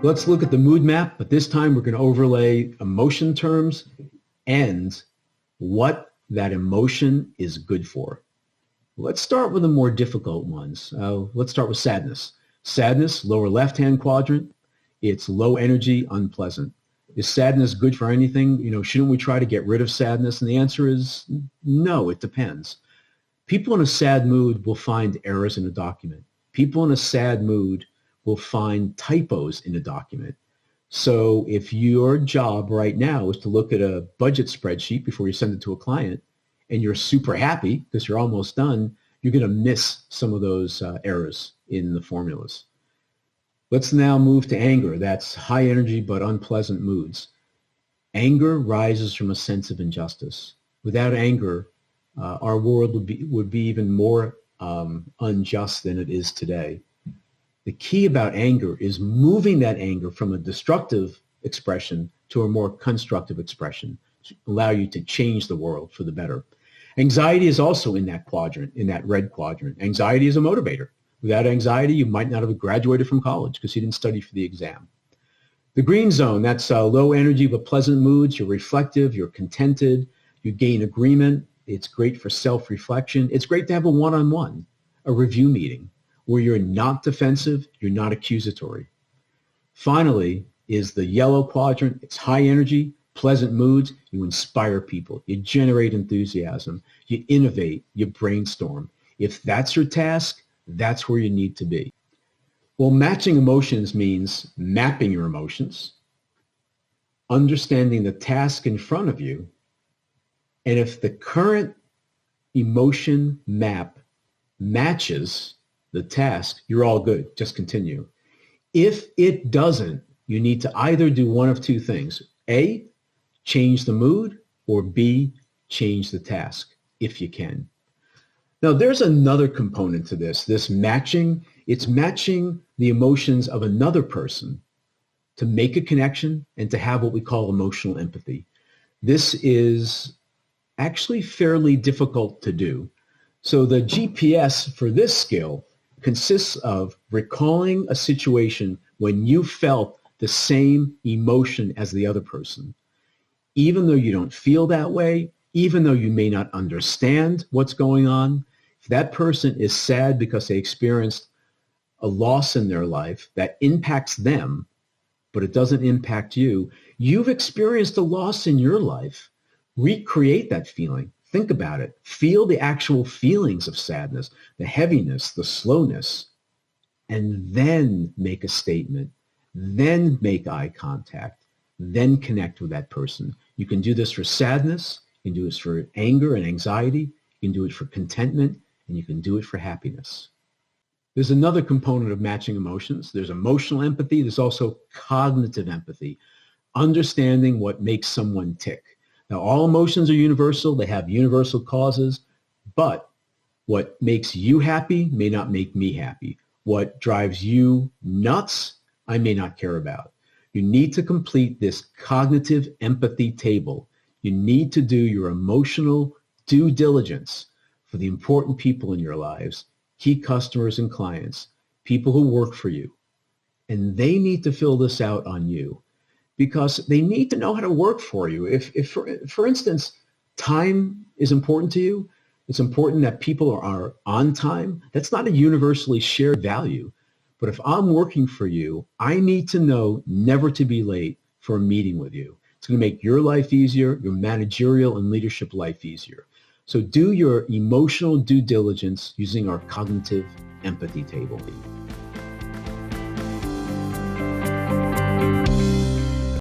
Let's look at the mood map, but this time we're going to overlay emotion terms and what that emotion is good for. Let's start with the more difficult ones. Let's start with sadness. Sadness, lower left-hand quadrant. It's low energy, unpleasant. Is sadness good for anything? Shouldn't we try to get rid of sadness? And the answer is no, it depends. People in a sad mood will find errors in a document. People in a sad mood will find typos in a document. So if your job right now is to look at a budget spreadsheet before you send it to a client and you're super happy because you're almost done, you're going to miss some of those errors in the formulas. Let's now move to anger. That's high energy but unpleasant moods. Anger rises from a sense of injustice. Without anger, our world would be even more unjust than it is today. The key about anger is moving that anger from a destructive expression to a more constructive expression to allow you to change the world for the better. Anxiety is also in that quadrant, in that red quadrant. Anxiety is a motivator. Without anxiety, you might not have graduated from college because you didn't study for the exam. The green zone, that's low energy but pleasant moods. You're reflective, you're contented, you gain agreement. It's great for self-reflection. It's great to have a one-on-one, a review meeting, where you're not defensive, you're not accusatory. Finally is the yellow quadrant. It's high energy, pleasant moods. You inspire people. You generate enthusiasm. You innovate. You brainstorm. If that's your task, that's where you need to be. Well, matching emotions means mapping your emotions, understanding the task in front of you, and if the current emotion map matches the task, you're all good. Just continue. If it doesn't, you need to either do one of two things. A, change the mood, or B, change the task, if you can. Now, there's another component to this matching. It's matching the emotions of another person to make a connection and to have what we call emotional empathy. This is actually fairly difficult to do. So the GPS for this skill consists of recalling a situation when you felt the same emotion as the other person. Even though you don't feel that way, even though you may not understand what's going on, if that person is sad because they experienced a loss in their life that impacts them, but it doesn't impact you, you've experienced a loss in your life. Recreate that feeling. Think about it. Feel the actual feelings of sadness, the heaviness, the slowness, and then make a statement, then make eye contact, then connect with that person. You can do this for sadness, you can do this for anger and anxiety, you can do it for contentment, and you can do it for happiness. There's another component of matching emotions. There's emotional empathy. There's also cognitive empathy, understanding what makes someone tick. Now, all emotions are universal. They have universal causes, but what makes you happy may not make me happy. What drives you nuts, I may not care about. You need to complete this cognitive empathy table. You need to do your emotional due diligence for the important people in your lives, key customers and clients, people who work for you. And they need to fill this out on you, because they need to know how to work for you. If for instance, time is important to you, it's important that people are on time. That's not a universally shared value. But if I'm working for you, I need to know never to be late for a meeting with you. It's going to make your life easier, your managerial and leadership life easier. So do your emotional due diligence using our cognitive empathy table.